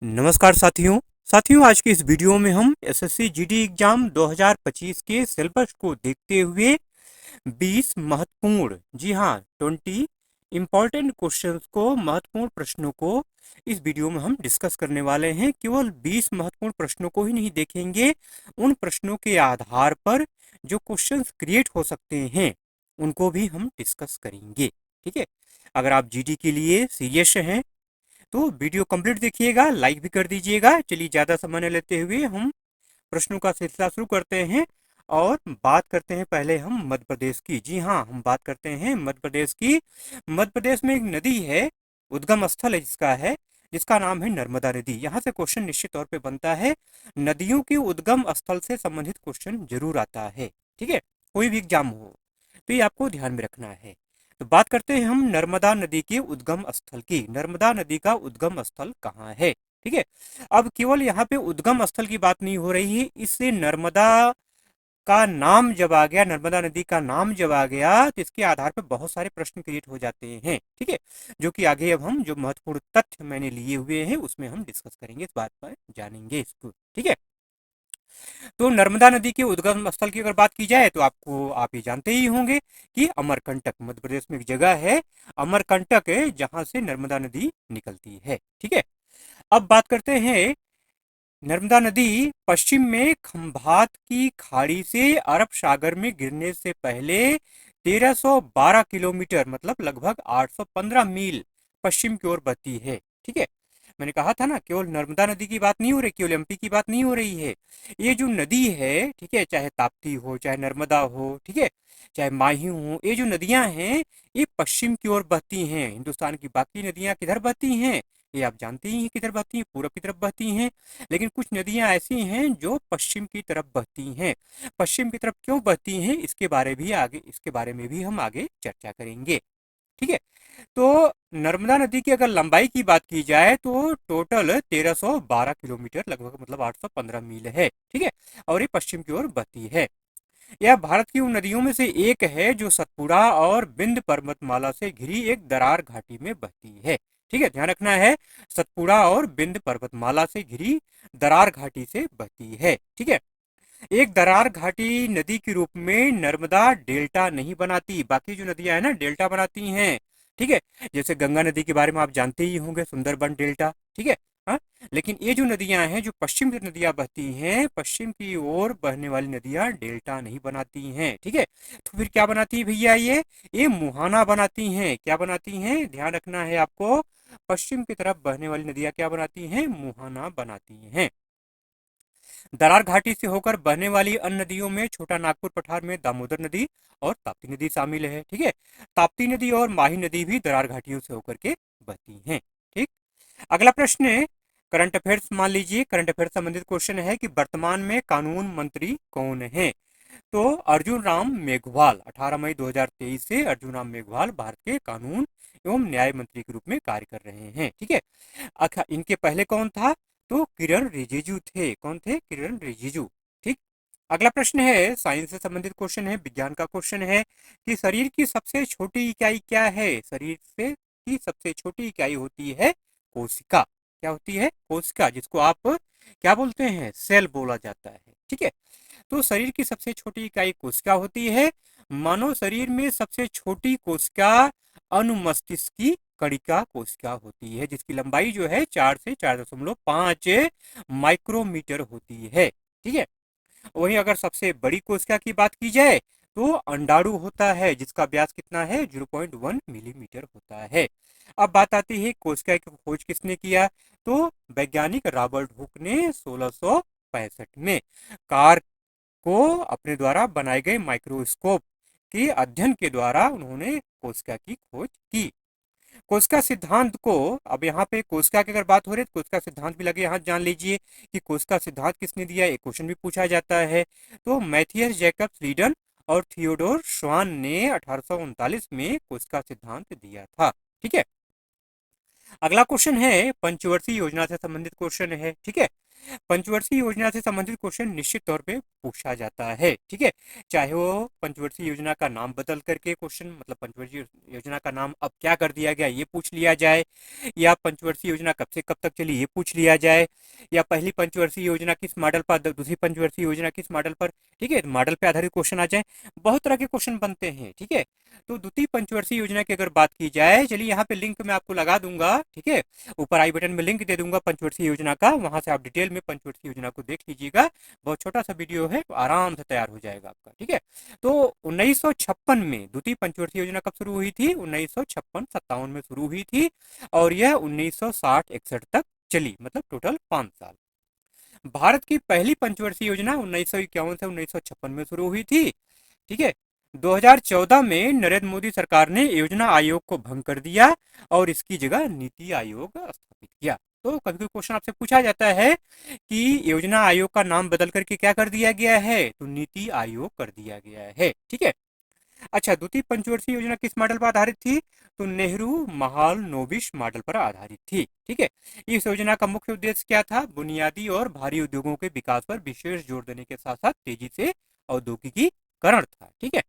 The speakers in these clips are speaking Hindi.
नमस्कार साथियों आज की इस वीडियो में हम एसएससी जीडी एग्जाम 2025 के सिलेबस को देखते हुए 20 महत्वपूर्ण, जी हाँ, 20 इंपॉर्टेंट क्वेश्चंस को, महत्वपूर्ण प्रश्नों को इस वीडियो में हम डिस्कस करने वाले हैं। केवल 20 महत्वपूर्ण प्रश्नों को ही नहीं देखेंगे, उन प्रश्नों के आधार पर जो क्वेश्चंस क्रिएट हो सकते हैं उनको भी हम डिस्कस करेंगे। ठीक है, अगर आप जीडी के लिए सीरियस हैं तो वीडियो कंप्लीट देखिएगा, लाइक भी कर दीजिएगा। चलिए ज़्यादा समय न लेते हुए हम प्रश्नों का सिलसिला शुरू करते हैं और बात करते हैं पहले हम मध्य प्रदेश की। जी हाँ, हम बात करते हैं मध्य प्रदेश की। मध्य प्रदेश में एक नदी है, उद्गम स्थल है जिसका नाम है नर्मदा नदी। यहाँ से क्वेश्चन निश्चित तौर पे बनता है, नदियों के उद्गम स्थल से संबंधित क्वेश्चन जरूर आता है। ठीक है, कोई भी एग्जाम हो तो ये आपको ध्यान में रखना है। तो बात करते हैं हम नर्मदा नदी के उद्गम स्थल की। नर्मदा नदी का उद्गम स्थल कहाँ है? ठीक है, अब केवल यहाँ पे उद्गम स्थल की बात नहीं हो रही है, इससे नर्मदा का नाम जब आ गया, नर्मदा नदी का नाम जब आ गया तो इसके आधार पर बहुत सारे प्रश्न क्रिएट हो जाते हैं। ठीक है, जो कि आगे अब हम जो महत्वपूर्ण तथ्य मैंने लिए हुए हैं उसमें हम डिस्कस करेंगे, इस बात पर जानेंगे इसको। ठीक है, तो नर्मदा नदी के उद्गम स्थल की अगर बात की जाए तो आप ये जानते ही होंगे कि अमरकंटक, मध्य प्रदेश में एक जगह है अमरकंटक है जहां से नर्मदा नदी निकलती है। ठीक है, अब बात करते हैं, नर्मदा नदी पश्चिम में खंभात की खाड़ी से अरब सागर में गिरने से पहले 1312 किलोमीटर, मतलब लगभग 815 मील पश्चिम की ओर बहती है। ठीक है, मैंने कहा था ना, केवल नर्मदा नदी की बात नहीं हो रही, केवल एमपी की बात नहीं हो रही है। ये जो नदी है, ठीक है, चाहे ताप्ती हो, चाहे नर्मदा हो, ठीक है, चाहे माही हो, ये जो नदियां हैं ये पश्चिम की ओर बहती हैं। हिंदुस्तान की बाकी नदियां किधर बहती हैं ये आप जानते ही हैं, किधर बहती हैं, पूरब की तरफ बहती हैं। लेकिन कुछ नदियां ऐसी हैं जो पश्चिम की तरफ बहती हैं। पश्चिम की तरफ क्यों बहती हैं इसके बारे में भी हम आगे चर्चा करेंगे। ठीक है, तो नर्मदा नदी की अगर लंबाई की बात की जाए तो टोटल 1312 किलोमीटर, लगभग मतलब 815 मील है। ठीक है, और ये पश्चिम की ओर बहती है। यह भारत की उन नदियों में से एक है जो सतपुड़ा और बिंद पर्वतमाला से घिरी एक दरार घाटी में बहती है। ठीक है, ध्यान रखना है, सतपुड़ा और बिंद पर्वतमाला से घिरी दरार घाटी से बहती है। ठीक है, एक दरार घाटी नदी के रूप में नर्मदा डेल्टा नहीं बनाती, बाकी जो नदियां है ना डेल्टा बनाती हैं। ठीक है, जैसे गंगा नदी के बारे में आप जानते ही होंगे, सुंदरबन डेल्टा। ठीक है, हाँ, लेकिन ये जो नदियां हैं, जो पश्चिम की नदियां बहती हैं, पश्चिम की ओर बहने वाली नदियां डेल्टा नहीं बनाती हैं। ठीक है, तो फिर क्या बनाती है भैया? ये मुहाना बनाती हैं। क्या बनाती हैं? ध्यान रखना है आपको, पश्चिम की तरफ बहने वाली नदियां क्या बनाती हैं? मुहाना बनाती हैं। दरार घाटी से होकर बहने वाली अन्य नदियों में छोटा नागपुर पठार में दामोदर नदी और ताप्ती नदी शामिल है। ठीक है, ताप्ती नदी और माही नदी भी दरार घाटियों से होकर के बहती हैं। ठीक, अगला प्रश्न है करंट अफेयर्स। मान लीजिए करंट अफेयर संबंधित क्वेश्चन है कि वर्तमान में कानून मंत्री कौन है? तो अर्जुन राम मेघवाल, 18 मई 2023 से अर्जुन राम मेघवाल भारत के कानून एवं न्याय मंत्री के रूप में कार्य कर रहे हैं। ठीक है, अच्छा, इनके पहले कौन था? तो किरण रिजिजू थे। कौन थे? किरण रिजिजू। ठीक, अगला प्रश्न है साइंस से संबंधित क्वेश्चन है, विज्ञान का क्वेश्चन है कि शरीर की सबसे छोटी इकाई क्या है? शरीर से की सबसे छोटी इकाई होती है कोशिका। क्या होती है? कोशिका, जिसको आप क्या बोलते हैं? सेल बोला जाता है। ठीक है, तो शरीर की सबसे छोटी इकाई कोशिका होती है। मानव शरीर में सबसे छोटी कोशिका अनुमस्तिष्क कणिका कोशिका होती है, जिसकी लंबाई जो है 4 से 4.5 माइक्रोमीटर होती है। ठीक है, वहीं अगर सबसे बड़ी कोशिका की बात की जाए तो अंडाणु होता है, जिसका व्यास कितना है? 0.1 मिलीमीटर होता है। अब बात आती है कोशिका की खोज किसने किया? तो वैज्ञानिक रॉबर्ट हुक ने 1665 में कार को अपने द्वारा बनाए गए माइक्रोस्कोप के अध्ययन के द्वारा उन्होंने कोशिका की खोज की। कोशिका सिद्धांत को, अब यहाँ पे कोशिका की अगर बात हो रही है तो कोशिका सिद्धांत भी लगे हाथ जान लीजिए कि कोशिका सिद्धांत किसने दिया, एक क्वेश्चन भी पूछा जाता है। तो मैथियस जैकब लीडन और थियोडोर श्वान ने 1839 में कोशिका सिद्धांत दिया था। ठीक है, अगला क्वेश्चन है पंचवर्षीय योजना से संबंधित क्वेश्चन है। ठीक है, पंचवर्षीय योजना से संबंधित क्वेश्चन निश्चित तौर पे पूछा जाता है, ठीक है। चाहे वो पंचवर्षीय योजना का नाम बदल करके क्वेश्चन, मतलब पंचवर्षीय योजना का नाम अब क्या कर दिया गया ये पूछ लिया जाए, या पंचवर्षीय योजना कब से कब तक चली ये पूछ लिया जाए, या पहली पंचवर्षीय योजना किस मॉडल पर, दूसरी पंचवर्षीय योजना किस मॉडल पर, ठीक है, मॉडल पे आधारित क्वेश्चन आ जाए। बहुत तरह के क्वेश्चन बनते हैं, ठीक है। तो द्वितीय पंचवर्षीय योजना की अगर बात की जाए, चलिए यहाँ पे लिंक मैं आपको लगा दूंगा, ठीक है, ऊपर आई बटन में लिंक दे दूंगा पंचवर्षीय योजना का, वहां से आप डिटेल में पंचवर्षीय योजना को देख लीजिएगा। बहुत छोटा सा वीडियो है, तो आराम से तैयार हो जाएगा आपका, ठीक है। तो 1956 में द्वितीय पंचवर्षीय योजना कब शुरू हुई थी? 1956-57 में शुरू हुई थी, और यह 1960-61 तक चली, मतलब टोटल 5 साल। भारत की पहली पंचवर्षीय योजना 1951 से 1956 में शुरू हुई थी, ठीक है। 2014 में नरेंद्र मोदी सरकार ने योजना आयोग को भंग कर दिया और इसकी जगह नीति आयोग स्थापित किया। तो कभी कभी क्वेश्चन आपसे पूछा जाता है कि योजना आयोग का नाम बदल करके क्या कर दिया गया है, तो नीति आयोग कर दिया गया है, ठीक है। अच्छा, द्वितीय पंचवर्षीय योजना किस मॉडल पर आधारित थी? तो नेहरू महालनोबिस मॉडल पर आधारित थी, ठीक है। इस योजना का मुख्य उद्देश्य क्या था? बुनियादी और भारी उद्योगों के विकास पर विशेष जोर देने के साथ साथ तेजी से औद्योगिकीकरण था, ठीक है।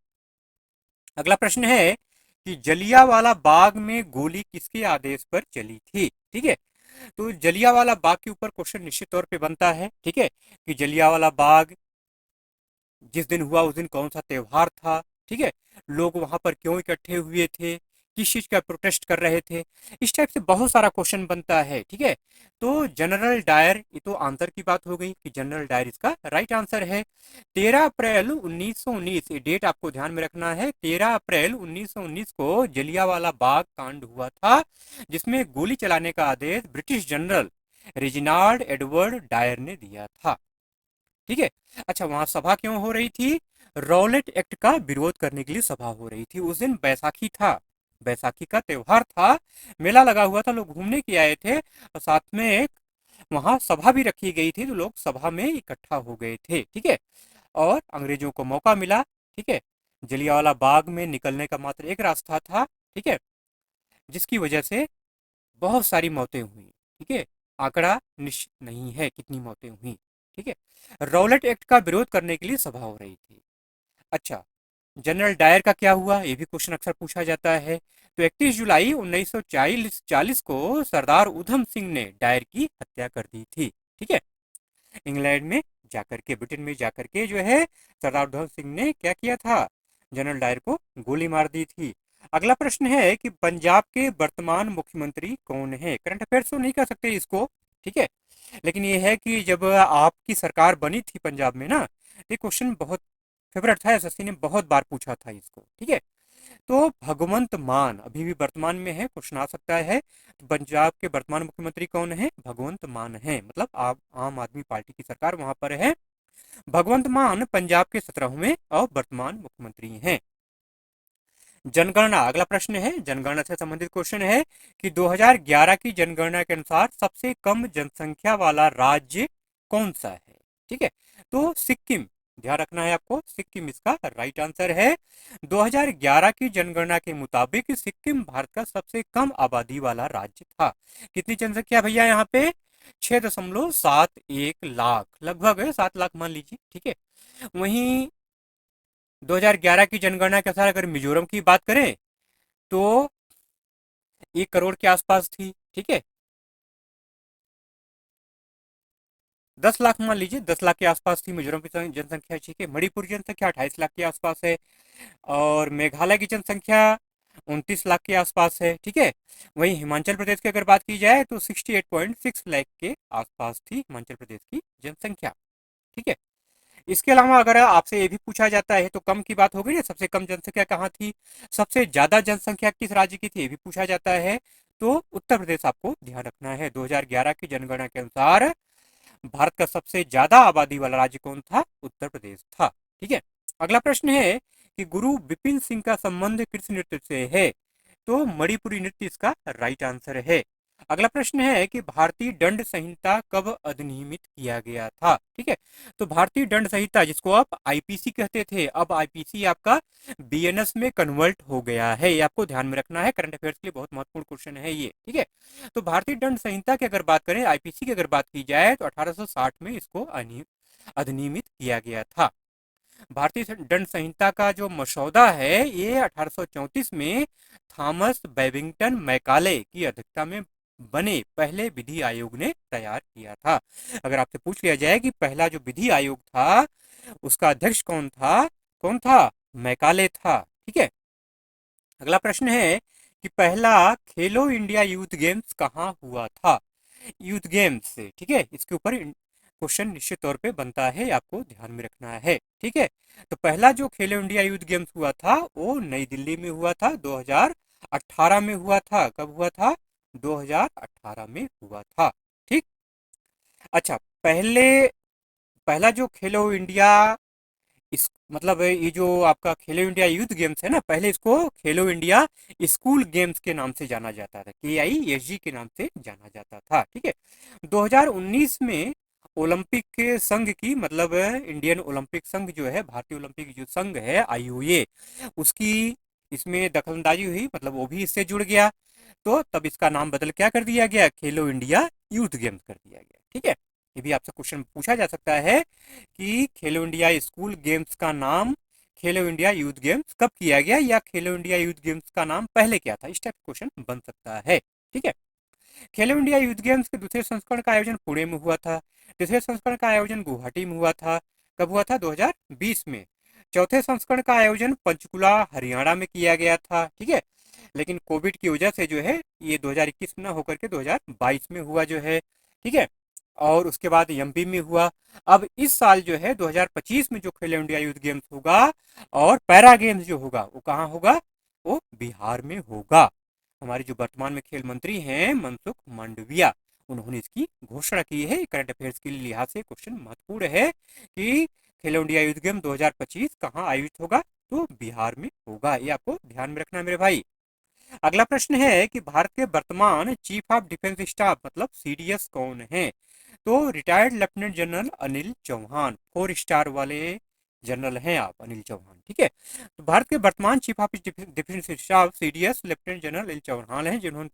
अगला प्रश्न है कि जलियांवाला बाग में गोली किसके आदेश पर चली थी, ठीक है। तो जलियांवाला बाग के ऊपर क्वेश्चन निश्चित तौर पे बनता है, ठीक है, कि जलियांवाला बाग जिस दिन हुआ उस दिन कौन सा त्योहार था, ठीक है, लोग वहां पर क्यों इकट्ठे हुए थे, किस चीज का प्रोटेस्ट कर रहे थे, इस टाइप से बहुत सारा क्वेश्चन बनता है, ठीक है। तो जनरल डायर, ये तो आंसर की बात हो गई कि जनरल डायर इसका राइट आंसर है। 13 अप्रैल 1919, ये डेट आपको ध्यान में रखना है, 13 अप्रैल 1919 को जलियांवाला बाग कांड हुआ था, जिसमें गोली चलाने का आदेश British general Reginald Edward Dyer ने दिया था, ठीक है। अच्छा, वहां सभा क्यों हो रही थी? रॉलेट एक्ट का विरोध करने के लिए सभा हो रही थी। उस दिन बैसाखी था, बैसाखी का त्योहार था, मेला लगा हुआ था, लोग घूमने के आए थे, और साथ में एक वहां सभा भी रखी गई थी, तो लोग सभा में इकट्ठा हो गए थे, ठीक है। और अंग्रेजों को मौका मिला, ठीक है, जलियांवाला बाग में निकलने का मात्र एक रास्ता था, ठीक है, जिसकी वजह से बहुत सारी मौतें हुई, ठीक है। आंकड़ा निश्चित नहीं है कितनी मौतें हुई, ठीक है। रॉलेट एक्ट का विरोध करने के लिए सभा हो रही थी। अच्छा, जनरल डायर का क्या हुआ, ये भी क्वेश्चन अक्सर पूछा जाता है। तो 31 जुलाई 1940 को सरदार उधम सिंह ने डायर की हत्या कर दी थी, ठीक है। इंग्लैंड में जाकर के, ब्रिटेन में जाकर के जो है सरदार उधम सिंह ने क्या किया था, जनरल डायर को गोली मार दी थी। अगला प्रश्न है कि पंजाब के वर्तमान मुख्यमंत्री कौन है? करंट अफेयर्स तो नहीं कर सकते इसको, ठीक है, लेकिन ये है कि जब आपकी सरकार बनी थी पंजाब में ना, ये क्वेश्चन बहुत फेवरेट था, एसएससी ने बहुत बार पूछा था इसको, ठीक है। तो भगवंत मान अभी भी वर्तमान में है, क्वेश्चन आ सकता है। तो पंजाब के वर्तमान मुख्यमंत्री कौन है? भगवंत मान है, मतलब आप आम आदमी पार्टी की सरकार वहां पर है। भगवंत मान पंजाब के 17वें और वर्तमान मुख्यमंत्री हैं। जनगणना, अगला प्रश्न है, जनगणना से संबंधित क्वेश्चन है कि 2011 की जनगणना के अनुसार सबसे कम जनसंख्या वाला राज्य कौन सा है, ठीक है। तो सिक्किम, ध्यान रखना है आपको, सिक्किम इसका राइट आंसर है। 2011 की जनगणना के मुताबिक सिक्किम भारत का सबसे कम आबादी वाला राज्य था। कितनी जनसंख्या भैया यहाँ पे? 6.71 लाख, लगभग है 7 लाख मान लीजिए, ठीक है। वहीं 2011 की जनगणना के अनुसार अगर मिजोरम की बात करें तो 1 करोड़ के आसपास थी, ठीक है, 10 लाख मान लीजिए, 10 लाख के आसपास थी मिजोरम की जनसंख्या, ठीक है। मणिपुर की जनसंख्या 28 लाख के आसपास है, और मेघालय की जनसंख्या 29 लाख के आसपास है, ठीक है। वहीं हिमाचल प्रदेश की अगर बात की जाए तो 68.6 लाख के आसपास थी हिमाचल प्रदेश की जनसंख्या, ठीक है। इसके अलावा अगर आपसे ये भी पूछा जाता है, तो कम की बात हो गई ना, सबसे कम जनसंख्या कहाँ थी, सबसे ज्यादा जनसंख्या किस राज्य की थी, ये भी पूछा जाता है। तो उत्तर प्रदेश आपको ध्यान रखना है। 2011 की जनगणना के अनुसार भारत का सबसे ज्यादा आबादी वाला राज्य कौन था? उत्तर प्रदेश था, ठीक है। अगला प्रश्न है कि गुरु बिपिन सिंह का संबंध किस नृत्य से है? तो मणिपुरी नृत्य इसका राइट आंसर है। अगला प्रश्न है कि भारतीय दंड संहिता कब अधिनियमित किया गया था। ठीक है, तो भारतीय दंड संहिता जिसको आप आईपीसी कहते थे, अब आईपीसी आपका बीएनएस में कन्वर्ट हो गया है। ये आपको ध्यान में रखना है, करंट अफेयर्स के लिए बहुत महत्वपूर्ण क्वेश्चन है ये। ठीक है, तो भारतीय दंड संहिता की अगर बात करें, आईपीसी की अगर बात की जाए, तो 1860 में इसको अधिनियमित किया गया था। भारतीय दंड संहिता का जो मसौदा है ये 1834 में थॉमस बेबिंगटन मैकाले की अध्यक्षता में बने पहले विधि आयोग ने तैयार किया था। अगर आपसे पूछ लिया जाए कि पहला जो विधि आयोग था उसका अध्यक्ष कौन था, कौन था? मैकाले था। ठीक है, अगला प्रश्न है कि पहला खेलो इंडिया यूथ गेम्स कहाँ हुआ था। यूथ गेम्स से, ठीक है, इसके ऊपर क्वेश्चन निश्चित तौर पे बनता है, आपको ध्यान में रखना है। ठीक है, तो पहला जो खेलो इंडिया यूथ गेम्स हुआ था वो नई दिल्ली में हुआ था, 2018 में हुआ था। कब हुआ था? 2018 में हुआ था। ठीक, अच्छा, पहला जो खेलो इंडिया, इस मतलब ये जो आपका खेलो इंडिया यूथ गेम्स है ना, पहले इसको खेलो इंडिया स्कूल गेम्स के नाम से जाना जाता था, KISG के नाम से जाना जाता था। ठीक है, 2019 में ओलंपिक के संघ की, मतलब इंडियन ओलंपिक संघ जो है, भारतीय ओलंपिक जो संघ है IOA, उसकी इसमें दखलंदाजी हुई, मतलब वो भी इससे जुड़ गया, तो तब इसका नाम बदल क्या कर दिया गया? खेलो इंडिया यूथ गेम्स कर दिया गया। ठीक है, ये भी आपसे क्वेश्चन पूछा जा सकता है कि खेलो इंडिया स्कूल गेम्स का नाम खेलो इंडिया यूथ गेम्स कब किया गया, या खेलो इंडिया यूथ गेम्स का नाम पहले क्या था। इस टाइप का क्वेश्चन बन सकता है। ठीक है, खेलो इंडिया यूथ गेम्स के दूसरे संस्करण का आयोजन पुणे में हुआ था। तीसरे संस्करण का आयोजन गुवाहाटी में हुआ था। कब हुआ था? 2020 में। चौथे संस्करण का आयोजन पंचकुला हरियाणा में किया गया था। ठीक है, लेकिन कोविड की वजह से जो है ये 2021 में ना होकर के 2022 में हुआ जो है। ठीक है, और उसके बाद एमपी में हुआ। अब इस साल जो है 2025 में जो खेलो इंडिया यूथ गेम्स होगा और पैरा गेम्स जो होगा वो कहाँ होगा? वो बिहार में होगा। हमारे जो वर्तमान में खेल मंत्री हैं मनसुख मांडविया, उन्होंने इसकी घोषणा की है। करंट अफेयर्स के लिहाज से क्वेश्चन महत्वपूर्ण है कि खेलो इंडिया यूथ गेम 2025 कहाँ आयोजित होगा? तो बिहार में होगा। ये आपको ध्यान में रखना है मेरे भाई। अगला प्रश्न है कि भारत के वर्तमान चीफ ऑफ डिफेंस स्टाफ मतलब CDS कौन है? तो retired lieutenant general Anil Chauhan, 4 star वाले जनरल हैं आप, अनिल चौहान। ठीक है, तो भारत के वर्तमान chief of defence staff CDS lieutenant general Anil Chauhan हैं, जिन्होंने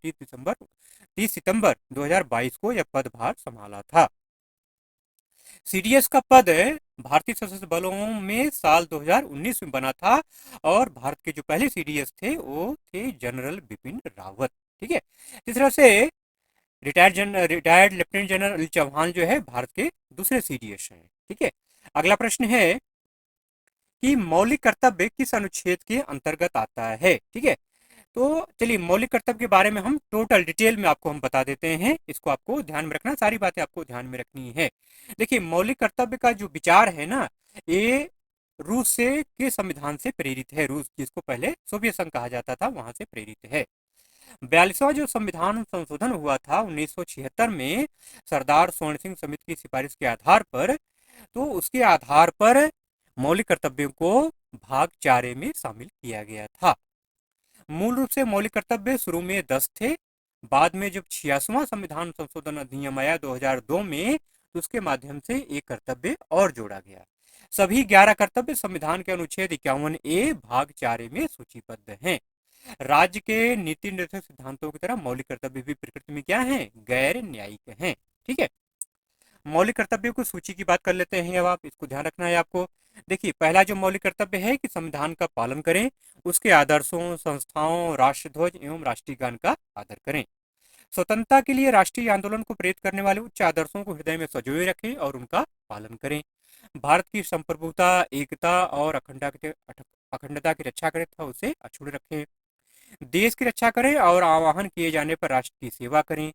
30 सितंबर 2022 को यह पदभार संभाला था। CDS का पद भारतीय सशस्त्र बलों में साल 2019 में बना था, और भारत के जो पहले CDS थे वो थे जनरल बिपिन रावत। ठीक है, तीसरा से retired lieutenant general Anil Chauhan जो है भारत के दूसरे CDS हैं। ठीक है, अगला प्रश्न है कि मौलिक कर्तव्य किस अनुच्छेद के अंतर्गत आता है। ठीक है, तो चलिए मौलिक कर्तव्य के बारे में हम टोटल डिटेल में आपको हम बता देते हैं। इसको आपको ध्यान में रखना, सारी बातें आपको ध्यान में रखनी है। देखिए, मौलिक कर्तव्य का जो विचार है ना, ये रूस से के संविधान से प्रेरित है। रूस, जिसको पहले सोवियत संघ कहा जाता था, वहां से प्रेरित है। 42वां जो संविधान संशोधन हुआ था 1976 में सरदार स्वर्ण सिंह समिति की सिफारिश के आधार पर, तो उसके आधार पर मौलिक कर्तव्यों को भाग 4 में शामिल किया गया था। मूल रूप से मौलिक कर्तव्य शुरू में 10 थे, बाद में जब 86वां संविधान संशोधन अधिनियम आया 2002 में, तो उसके माध्यम से एक कर्तव्य और जोड़ा गया। सभी 11 कर्तव्य संविधान के अनुच्छेद 51A भाग 4 में सूचीबद्ध हैं। राज्य के नीति निर्देशक सिद्धांतों की तरह मौलिक कर्तव्य भी प्रकृति में क्या है? गैर न्यायिक हैं। ठीक है, मौलिक कर्तव्यों की सूची की बात कर लेते हैं। अब आप इसको ध्यान रखना है आपको। देखिए, पहला जो मौलिक कर्तव्य है कि संविधान का पालन करें, उसके आदर्शों, संस्थाओं, राष्ट्रध्वज एवं राष्ट्रीय गान का आदर करें। स्वतंत्रता के लिए राष्ट्रीय आंदोलन को प्रेरित करने वाले उच्च आदर्शों को हृदय में संजोए रखें और उनका पालन करें। भारत की संप्रभुता, एकता और अखंडता की रक्षा करें तथा उसे अक्षुण्ण रखें। देश की रक्षा करें और आह्वान किए जाने पर राष्ट्र की सेवा करें।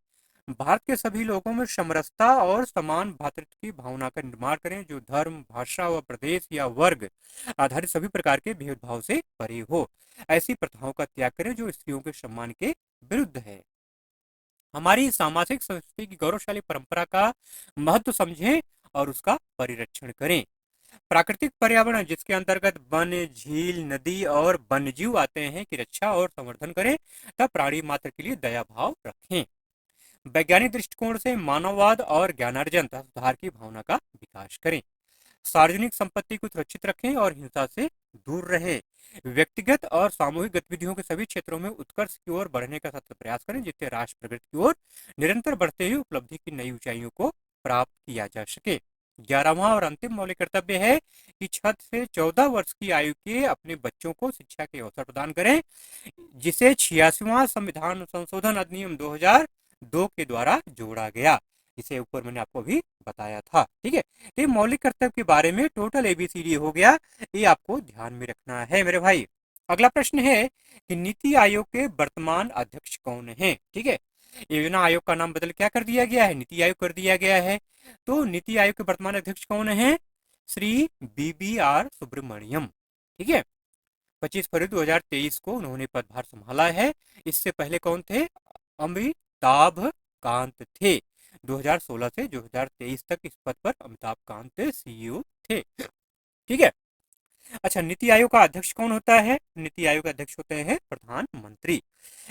भारत के सभी लोगों में समरसता और समान भ्रातृत्व की भावना का निर्माण करें, जो धर्म, भाषा व प्रदेश या वर्ग आधारित सभी प्रकार के भेदभाव से परे हो। ऐसी प्रथाओं का त्याग करें जो स्त्रियों के सम्मान के विरुद्ध है। हमारी सामाजिक संस्कृति की गौरवशाली परंपरा का महत्व समझें और उसका परिरक्षण करें। प्राकृतिक पर्यावरण, जिसके अंतर्गत वन, झील, नदी और वन्यजीव आते हैं, की रक्षा और संवर्धन करें तथा प्राणी मात्र के लिए दया भाव रखें। वैज्ञानिक दृष्टिकोण से मानववाद और ज्ञानार्जन तथा सुधार की भावना का विकास करें। सार्वजनिक संपत्ति को सुरक्षित रखें और हिंसा से दूर रहें। व्यक्तिगत और सामूहिक गतिविधियों के सभी क्षेत्रों में उत्कर्ष की ओर बढ़ने का सतत प्रयास करें, जिससे राष्ट्र प्रगति की ओर निरंतर बढ़ते हुए उपलब्धि की नई ऊंचाइयों को प्राप्त किया जा सके। 11वां और अंतिम मौलिक कर्तव्य है कि 6 से 14 वर्ष की आयु के अपने बच्चों को शिक्षा के अवसर प्रदान करें, जिसे 86वां संविधान संशोधन अधिनियम 2002 के द्वारा जोड़ा गया। इसे ऊपर मैंने आपको अभी बताया था। ठीक है, तो ये मौलिक कर्तव्य के बारे में टोटल ABCD हो गया, ये आपको ध्यान में रखना है मेरे भाई। अगला प्रश्न है कि नीति आयोग के वर्तमान अध्यक्ष कौन है। ठीक है, योजना आयोग का नाम बदल क्या कर दिया गया है, नीति आयोग कर दिया गया है। तो नीति आयोग के वर्तमान अध्यक्ष कौन है, श्री BBR सुब्रमण्यम। ठीक है, 25 फरवरी 2023 को उन्होंने पदभार संभाला है। इससे पहले कौन थे, अमिताभ कांत थे। 2016 से 2023 तक इस पद पर अमिताभ कांत CEO थे। ठीक है, अच्छा, नीति आयोग का अध्यक्ष कौन होता है, नीति आयोग का अध्यक्ष होते हैं प्रधानमंत्री।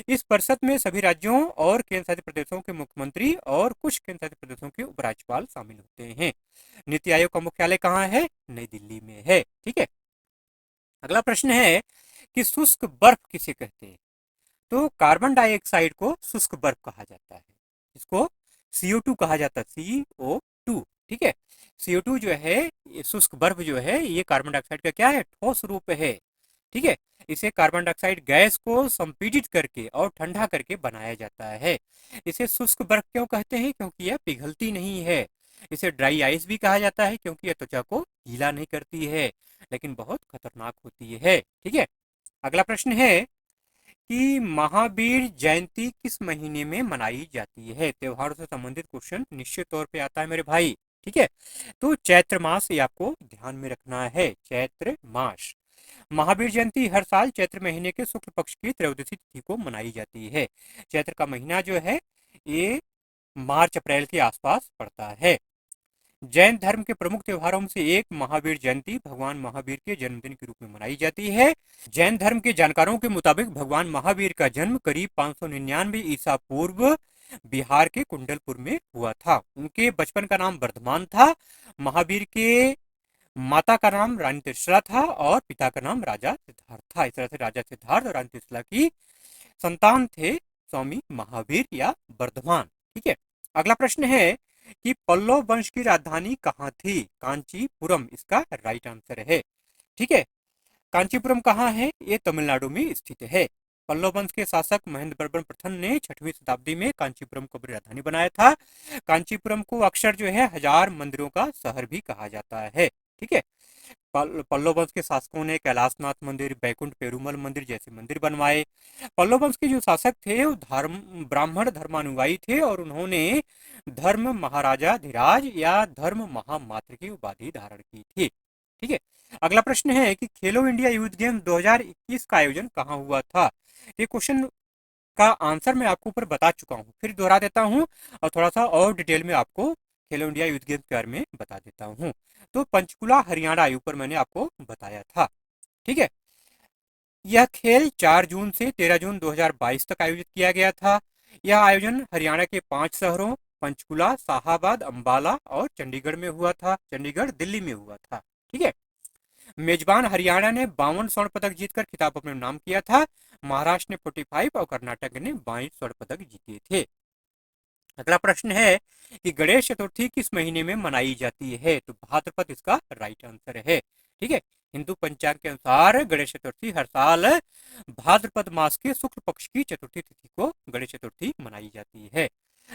इस परिषद में सभी राज्यों और केंद्र शासित प्रदेशों के मुख्यमंत्री और कुछ केंद्र शासित प्रदेशों के उपराज्यपाल शामिल होते हैं। नीति आयोग का मुख्यालय कहाँ है, नई दिल्ली में है। ठीक है, अगला प्रश्न है कि शुष्क बर्फ किसे कहते हैं। तो कार्बन डाइऑक्साइड को शुष्क बर्फ कहा जाता है, इसको CO2 कहा जाता है, CO2। ठीक है, CO2 जो है, ये शुष्क बर्फ जो है, ये कार्बन डाइऑक्साइड का क्या है, ठोस रूप है। ठीक है, इसे कार्बन डाइऑक्साइड गैस को संपीड़ित करके और ठंडा करके बनाया जाता है। इसे शुष्क बर्फ क्यों कहते हैं, क्योंकि यह पिघलती नहीं है। इसे ड्राई आइस भी कहा जाता है, क्योंकि यह त्वचा को गीला नहीं करती है, लेकिन बहुत खतरनाक होती है। ठीक है, अगला प्रश्न है कि महावीर जयंती किस महीने में मनाई जाती है। त्योहारों से संबंधित क्वेश्चन निश्चित तौर पे आता है मेरे भाई। ठीक है, तो चैत्र मास, ये आपको ध्यान में रखना है, चैत्र मास। महावीर जयंती हर साल चैत्र महीने के शुक्ल पक्ष की त्रयोदशी तिथि को मनाई जाती है। चैत्र का महीना जो है, ये मार्च अप्रैल के आसपास पड़ता है। जैन धर्म के प्रमुख त्योहारों में से एक महावीर जयंती भगवान महावीर के जन्मदिन के रूप में मनाई जाती है। जैन धर्म के जानकारों के मुताबिक भगवान महावीर का जन्म करीब 599 ईसा पूर्व बिहार के कुंडलपुर में हुआ था। उनके बचपन का नाम वर्धमान था। महावीर के माता का नाम रानी त्रिशला था और पिता का नाम राजा सिद्धार्थ था। इस तरह से राजा सिद्धार्थ और रानी त्रिशला की संतान थे स्वामी महावीर या वर्धमान। ठीक है, अगला प्रश्न है कि पल्लव वंश की राजधानी कहाँ थी, कांचीपुरम इसका राइट आंसर है। ठीक है, कांचीपुरम कहाँ है, ये तमिलनाडु में स्थित है। पल्लव वंश के शासक महेंद्र वर्मन प्रथम ने 6वीं शताब्दी में कांचीपुरम को अपनी राजधानी बनाया था। कांचीपुरम को अक्सर जो है 1000 मंदिरों का शहर भी कहा जाता है। ठीक है, पल्लव वंश के शासकों ने कैलाशनाथ मंदिर, बैकुंठ पेरुमल मंदिर जैसे मंदिर बनवाए। पल्लव वंश के जो शासक थे वो ब्राह्मण धर्मानुयायी थे और उन्होंने धर्म महाराजाधिराज या धर्म महामात्र की उपाधि धारण की थी। ठीक है, अगला प्रश्न है कि खेलो इंडिया यूथ गेम 2021 का आयोजन कहाँ हुआ था। ये क्वेश्चन का आंसर मैं आपको ऊपर बता चुका हूँ, फिर दोहरा देता हूँ और थोड़ा सा और डिटेल में आपको खेलो इंडिया यूथ गेम्स के बारे में बता देता हूँ। तो पंचकुला हरियाणा ऊपर मैंने आपको बताया था। ठीक है, यह खेल 4 जून से 13 जून 2022 तक आयोजित किया गया था। यह आयोजन हरियाणा के 5 शहरों पंचकुला, शाहाबाद, अंबाला और चंडीगढ़ में हुआ था। चंडीगढ़ दिल्ली में हुआ था। ठीक है, मेजबान हरियाणा ने 52 स्वर्ण पदक जीतकर खिताब अपने नाम किया था। महाराष्ट्र ने 45 और कर्नाटक ने 22 स्वर्ण पदक जीते थे। अगला प्रश्न है कि गणेश चतुर्थी किस महीने में मनाई जाती है। तो भाद्रपद इसका राइट आंसर है। ठीक है, हिंदू पंचांग के अनुसार गणेश चतुर्थी हर साल भाद्रपद मास के शुक्ल पक्ष की चतुर्थी तिथि को गणेश चतुर्थी मनाई जाती है।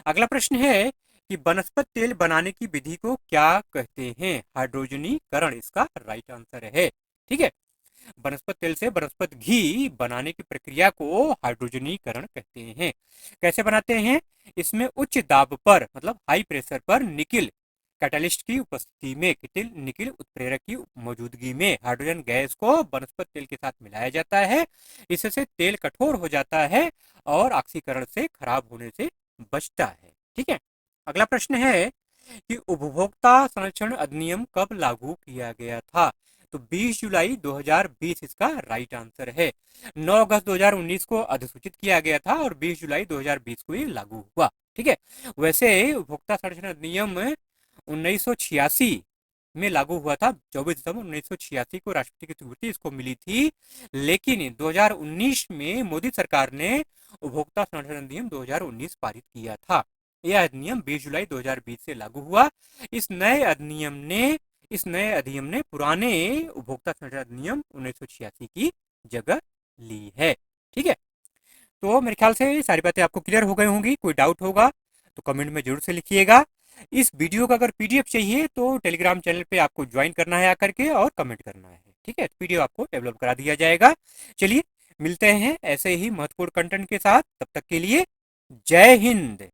अगला प्रश्न है कि वनस्पति तेल बनाने की विधि को क्या कहते हैं। हाइड्रोजनीकरण इसका राइट आंसर है। ठीक है, वनस्पति तेल से वनस्पति घी बनाने की प्रक्रिया को हाइड्रोजनीकरण कहते हैं। कैसे बनाते हैं, इसमें उच्च दाब पर मतलब हाई प्रेशर पर निकिल कैटलिस्ट की उपस्थिति में, निकिल उत्प्रेरक की मौजूदगी में हाइड्रोजन गैस को वनस्पति तेल के साथ मिलाया जाता है। इससे तेल कठोर हो जाता है और ऑक्सीकरण से खराब होने से बचता है। ठीक है, अगला प्रश्न है कि उपभोक्ता संरक्षण अधिनियम कब लागू किया गया था। तो 20 जुलाई 2020 इसका राइट आंसर है। 9 अगस्त 2019 को अधिसूचित किया गया था और 20 जुलाई 2020 को ये लागू हुआ। ठीक है। वैसे उपभोक्ता संरक्षण अधिनियम 1986 में लागू हुआ था। 24 दिसंबर 1986 को राष्ट्रपति की स्वीकृति इसको मिली थी, लेकिन 2019 में मोदी सरकार ने उपभोक्ता संरक्षण अधिनियम 2019 पारित किया था। यह अधिनियम 20 जुलाई 2020 से लागू हुआ। इस नए अधिनियम ने पुराने उपभोक्ता संरक्षण अधिनियम 1986 की जगह ली है। ठीक है, तो मेरे ख्याल से सारी बातें आपको क्लियर हो गई होंगी। कोई डाउट होगा तो कमेंट में जरूर से लिखिएगा। इस वीडियो का अगर पीडीएफ चाहिए तो टेलीग्राम चैनल पे आपको ज्वाइन करना है आकर के और कमेंट करना है। ठीक है, पीडीएफ आपको डेवलप करा दिया जाएगा। चलिए मिलते हैं ऐसे ही महत्वपूर्ण कंटेंट के साथ, तब तक के लिए जय हिंद।